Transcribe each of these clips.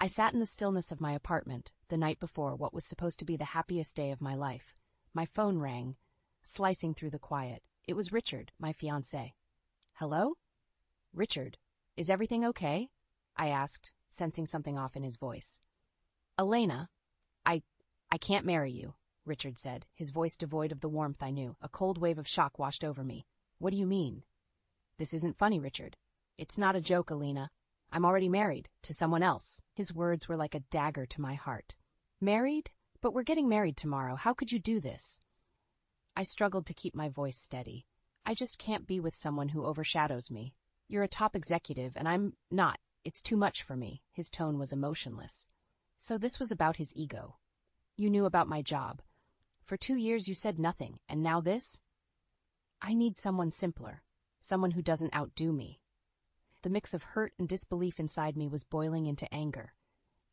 I sat in the stillness of my apartment the night before what was supposed to be the happiest day of my life. My phone rang, slicing through the quiet. It was Richard, my fiancé. Hello? Richard, is everything okay? I asked, sensing something off in his voice. Elena, I can't marry you, Richard said, his voice devoid of the warmth I knew. A cold wave of shock washed over me. What do you mean? This isn't funny, Richard. It's not a joke, Elena. I'm already married, to someone else. His words were like a dagger to my heart. Married? But we're getting married tomorrow. How could you do this? I struggled to keep my voice steady. I just can't be with someone who overshadows me. You're a top executive, and I'm not. It's too much for me. His tone was emotionless. So this was about his ego. You knew about my job. For 2 years you said nothing, and now this? I need someone simpler, someone who doesn't outdo me. The mix of hurt and disbelief inside me was boiling into anger.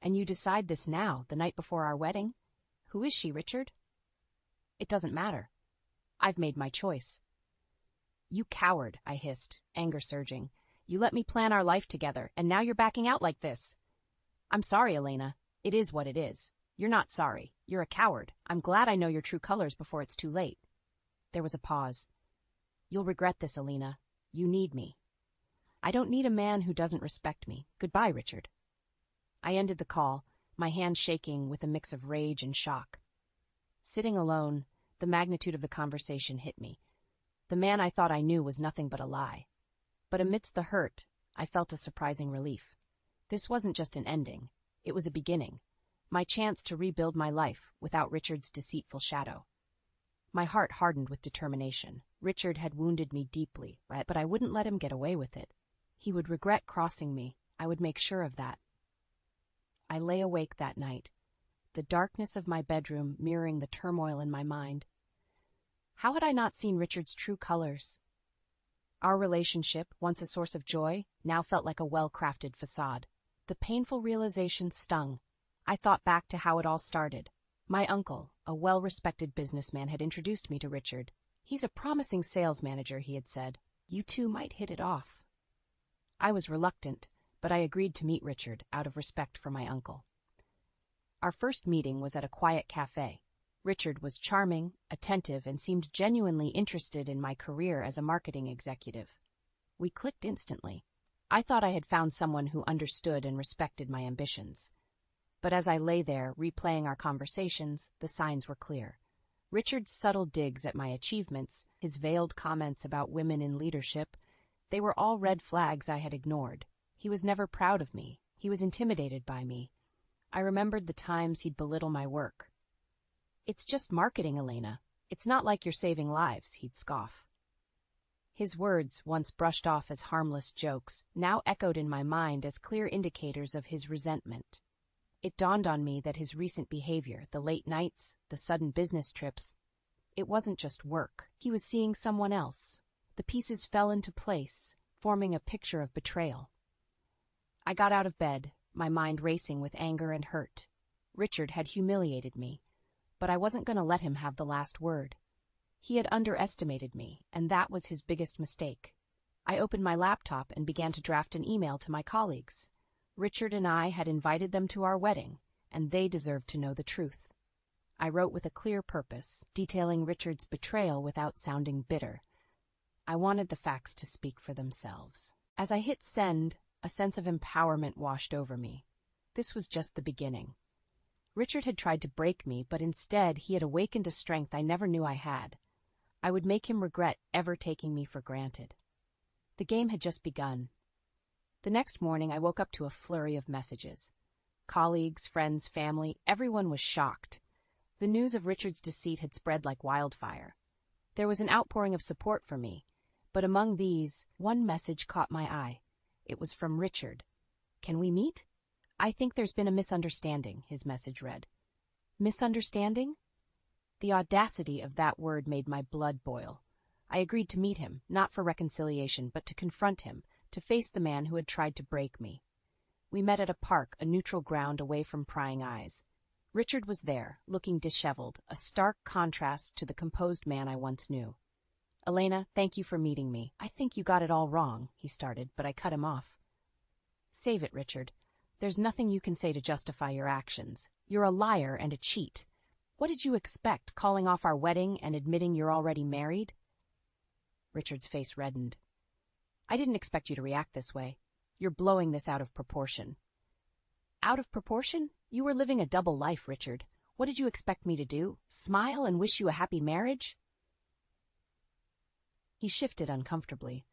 And you decide this now, the night before our wedding? Who is she, Richard? It doesn't matter. I've made my choice. You coward, I hissed, anger surging. You let me plan our life together, and now you're backing out like this. I'm sorry, Elena. It is what it is. You're not sorry. You're a coward. I'm glad I know your true colors before it's too late. There was a pause. You'll regret this, Elena. You need me. I don't need a man who doesn't respect me. Goodbye, Richard. I ended the call, my hand shaking with a mix of rage and shock. Sitting alone, the magnitude of the conversation hit me. The man I thought I knew was nothing but a lie. But amidst the hurt, I felt a surprising relief. This wasn't just an ending. It was a beginning. My chance to rebuild my life without Richard's deceitful shadow. My heart hardened with determination. Richard had wounded me deeply, but I wouldn't let him get away with it. He would regret crossing me. I would make sure of that. I lay awake that night, the darkness of my bedroom mirroring the turmoil in my mind. How had I not seen Richard's true colors? Our relationship, once a source of joy, now felt like a well-crafted facade. The painful realization stung. I thought back to how it all started. My uncle, a well-respected businessman, had introduced me to Richard. He's a promising sales manager, he had said. You two might hit it off. I was reluctant, but I agreed to meet Richard out of respect for my uncle. Our first meeting was at a quiet cafe. Richard was charming, attentive, and seemed genuinely interested in my career as a marketing executive. We clicked instantly. I thought I had found someone who understood and respected my ambitions. But as I lay there, replaying our conversations, the signs were clear. Richard's subtle digs at my achievements, his veiled comments about women in leadership, they were all red flags I had ignored. He was never proud of me. He was intimidated by me. I remembered the times he'd belittle my work. It's just marketing, Elena. It's not like you're saving lives, he'd scoff. His words, once brushed off as harmless jokes, now echoed in my mind as clear indicators of his resentment. It dawned on me that his recent behavior, the late nights, the sudden business trips, it wasn't just work. He was seeing someone else. The pieces fell into place, forming a picture of betrayal. I got out of bed, my mind racing with anger and hurt. Richard had humiliated me, but I wasn't going to let him have the last word. He had underestimated me, and that was his biggest mistake. I opened my laptop and began to draft an email to my colleagues. Richard and I had invited them to our wedding, and they deserved to know the truth. I wrote with a clear purpose, detailing Richard's betrayal without sounding bitter. I wanted the facts to speak for themselves. As I hit send, a sense of empowerment washed over me. This was just the beginning. Richard had tried to break me, but instead he had awakened a strength I never knew I had. I would make him regret ever taking me for granted. The game had just begun. The next morning I woke up to a flurry of messages. Colleagues, friends, family, everyone was shocked. The news of Richard's deceit had spread like wildfire. There was an outpouring of support for me, but among these, one message caught my eye. It was from Richard. Can we meet? I think there's been a misunderstanding, his message read. Misunderstanding? The audacity of that word made my blood boil. I agreed to meet him, not for reconciliation, but to confront him, to face the man who had tried to break me. We met at a park, a neutral ground away from prying eyes. Richard was there, looking disheveled, a stark contrast to the composed man I once knew. Elena, thank you for meeting me. I think you got it all wrong, he started, but I cut him off. Save it, Richard. There's nothing you can say to justify your actions. You're a liar and a cheat. What did you expect, calling off our wedding and admitting you're already married? Richard's face reddened. I didn't expect you to react this way. You're blowing this out of proportion. Out of proportion? You were living a double life, Richard. What did you expect me to do? Smile and wish you a happy marriage? He shifted uncomfortably.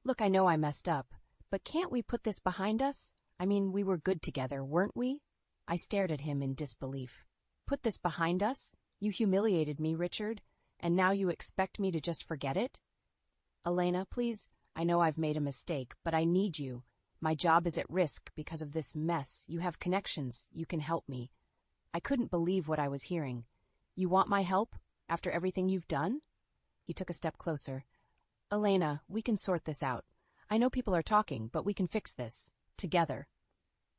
Look, I know I messed up, but can't we put this behind us? I mean, we were good together, weren't we? I stared at him in disbelief. Put this behind us? You humiliated me, Richard, and now you expect me to just forget it? Elena, please, I know I've made a mistake, but I need you. My job is at risk because of this mess. You have connections. You can help me. I couldn't believe what I was hearing. You want my help? After everything you've done? He took a step closer. Elena, we can sort this out. I know people are talking, but we can fix this. Together.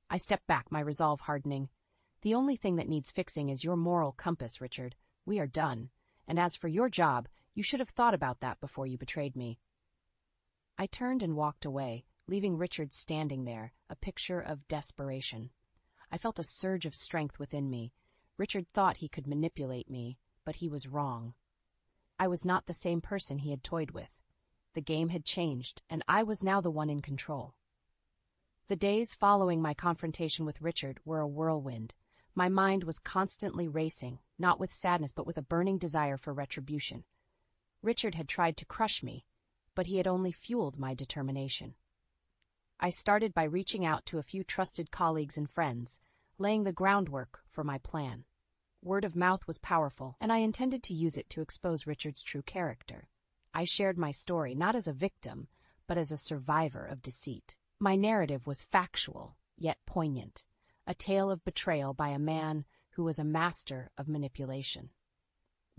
I stepped back, my resolve hardening. The only thing that needs fixing is your moral compass, Richard. We are done. And as for your job, you should have thought about that before you betrayed me. I turned and walked away, leaving Richard standing there, a picture of desperation. I felt a surge of strength within me. Richard thought he could manipulate me, but he was wrong. I was not the same person he had toyed with. The game had changed, and I was now the one in control. The days following my confrontation with Richard were a whirlwind. My mind was constantly racing, not with sadness but with a burning desire for retribution. Richard had tried to crush me, but he had only fueled my determination. I started by reaching out to a few trusted colleagues and friends, laying the groundwork for my plan. Word of mouth was powerful, and I intended to use it to expose Richard's true character. I shared my story not as a victim, but as a survivor of deceit. My narrative was factual, yet poignant, a tale of betrayal by a man who was a master of manipulation.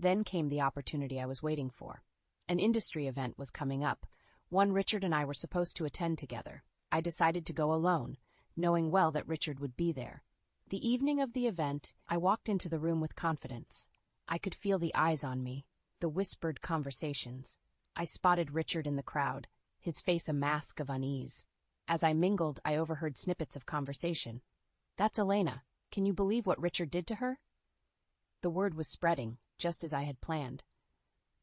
Then came the opportunity I was waiting for. An industry event was coming up, one Richard and I were supposed to attend together. I decided to go alone, knowing well that Richard would be there. The evening of the event, I walked into the room with confidence. I could feel the eyes on me, the whispered conversations. I spotted Richard in the crowd, his face a mask of unease. As I mingled, I overheard snippets of conversation. That's Elena. Can you believe what Richard did to her? The word was spreading, just as I had planned.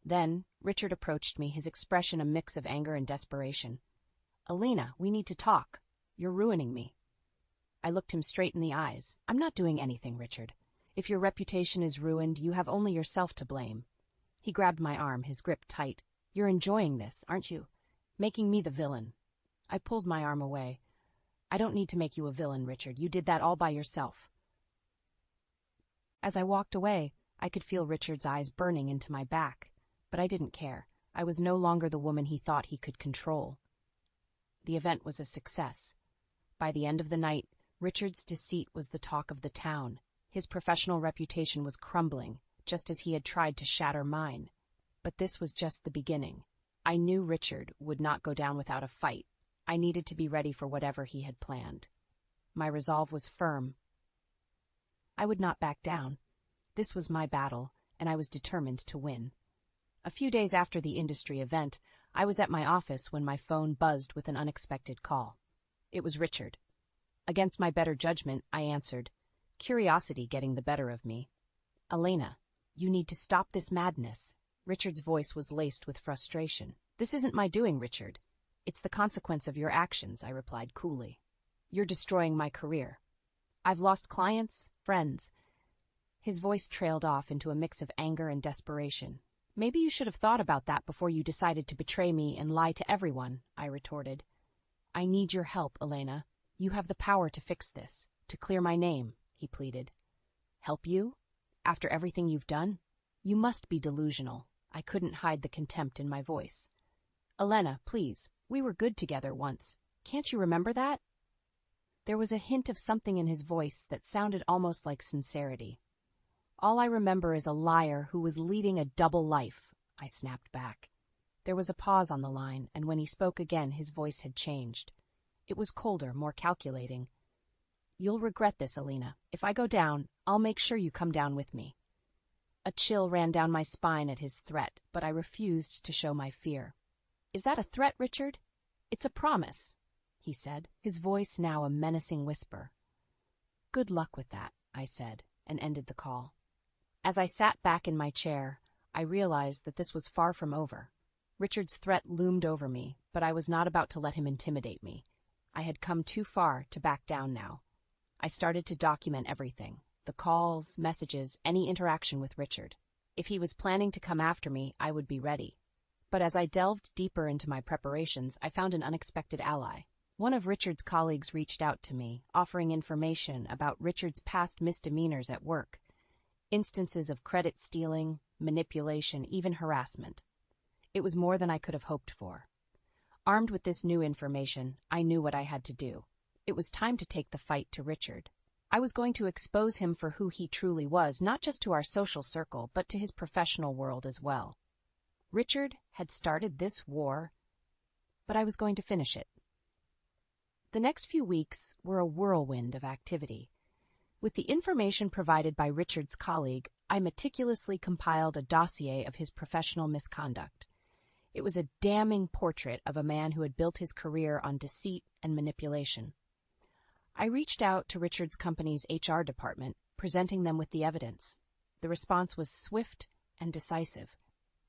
Then, Richard approached me, his expression a mix of anger and desperation. Elena, we need to talk. You're ruining me. I looked him straight in the eyes. I'm not doing anything, Richard. If your reputation is ruined, you have only yourself to blame. He grabbed my arm, his grip tight. You're enjoying this, aren't you? Making me the villain. I pulled my arm away. I don't need to make you a villain, Richard. You did that all by yourself. As I walked away, I could feel Richard's eyes burning into my back, but I didn't care. I was no longer the woman he thought he could control. The event was a success. By the end of the night, Richard's deceit was the talk of the town. His professional reputation was crumbling, just as he had tried to shatter mine. But this was just the beginning. I knew Richard would not go down without a fight. I needed to be ready for whatever he had planned. My resolve was firm. I would not back down. This was my battle, and I was determined to win. A few days after the industry event, I was at my office when my phone buzzed with an unexpected call. It was Richard. Against my better judgment, I answered, curiosity getting the better of me. Elena, you need to stop this madness. Richard's voice was laced with frustration. This isn't my doing, Richard. It's the consequence of your actions, I replied coolly. You're destroying my career. I've lost clients, friends. His voice trailed off into a mix of anger and desperation. Maybe you should have thought about that before you decided to betray me and lie to everyone, I retorted. I need your help, Elena. You have the power to fix this, to clear my name, he pleaded. Help you? After everything you've done? You must be delusional. I couldn't hide the contempt in my voice. Elena, please, we were good together once. Can't you remember that? There was a hint of something in his voice that sounded almost like sincerity. All I remember is a liar who was leading a double life, I snapped back. There was a pause on the line, and when he spoke again, his voice had changed. It was colder, more calculating. You'll regret this, Elena. If I go down, I'll make sure you come down with me. A chill ran down my spine at his threat, but I refused to show my fear. Is that a threat, Richard? It's a promise, he said, his voice now a menacing whisper. Good luck with that, I said, and ended the call. As I sat back in my chair, I realized that this was far from over. Richard's threat loomed over me, but I was not about to let him intimidate me. I had come too far to back down now. I started to document everything: the calls, messages, any interaction with Richard. If he was planning to come after me, I would be ready. But as I delved deeper into my preparations, I found an unexpected ally. One of Richard's colleagues reached out to me, offering information about Richard's past misdemeanors at work, instances of credit stealing, manipulation, even harassment. It was more than I could have hoped for. Armed with this new information, I knew what I had to do. It was time to take the fight to Richard. I was going to expose him for who he truly was, not just to our social circle, but to his professional world as well. Richard had started this war, but I was going to finish it. The next few weeks were a whirlwind of activity. With the information provided by Richard's colleague, I meticulously compiled a dossier of his professional misconduct. It was a damning portrait of a man who had built his career on deceit and manipulation. I reached out to Richard's company's HR department, presenting them with the evidence. The response was swift and decisive.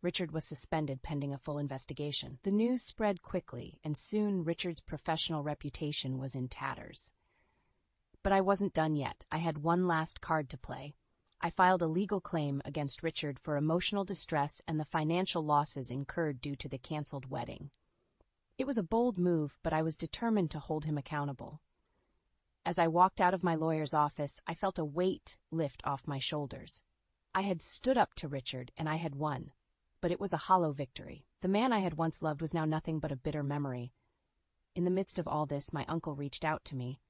Richard was suspended pending a full investigation. The news spread quickly, and soon Richard's professional reputation was in tatters. But I wasn't done yet. I had one last card to play. I filed a legal claim against Richard for emotional distress and the financial losses incurred due to the canceled wedding. It was a bold move, but I was determined to hold him accountable. As I walked out of my lawyer's office, I felt a weight lift off my shoulders. I had stood up to Richard, and I had won. But it was a hollow victory. The man I had once loved was now nothing but a bitter memory. In the midst of all this, my uncle reached out to me.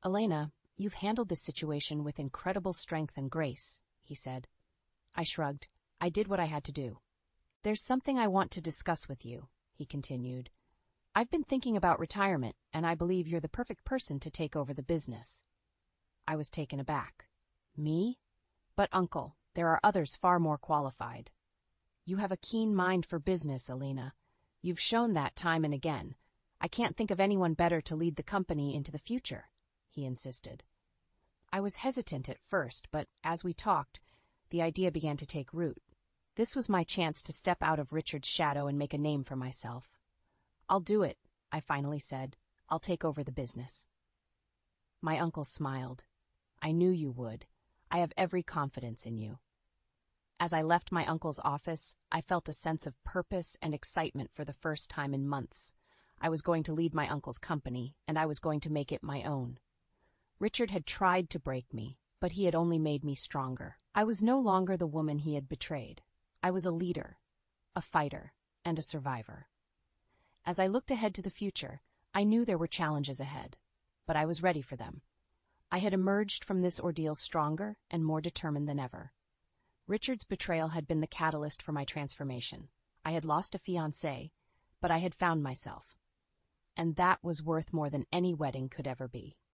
"Elena, you've handled this situation with incredible strength and grace," he said. I shrugged. I did what I had to do. "There's something I want to discuss with you," he continued. "I've been thinking about retirement, and I believe you're the perfect person to take over the business." I was taken aback. "Me? But, Uncle, there are others far more qualified." "You have a keen mind for business, Elena. You've shown that time and again. I can't think of anyone better to lead the company into the future," he insisted. I was hesitant at first, but as we talked, the idea began to take root. This was my chance to step out of Richard's shadow and make a name for myself. "I'll do it," I finally said. "I'll take over the business." My uncle smiled. "I knew you would. I have every confidence in you." As I left my uncle's office, I felt a sense of purpose and excitement for the first time in months. I was going to lead my uncle's company, and I was going to make it my own. Richard had tried to break me, but he had only made me stronger. I was no longer the woman he had betrayed. I was a leader, a fighter, and a survivor. As I looked ahead to the future, I knew there were challenges ahead, but I was ready for them. I had emerged from this ordeal stronger and more determined than ever. Richard's betrayal had been the catalyst for my transformation. I had lost a fiancé, but I had found myself. And that was worth more than any wedding could ever be.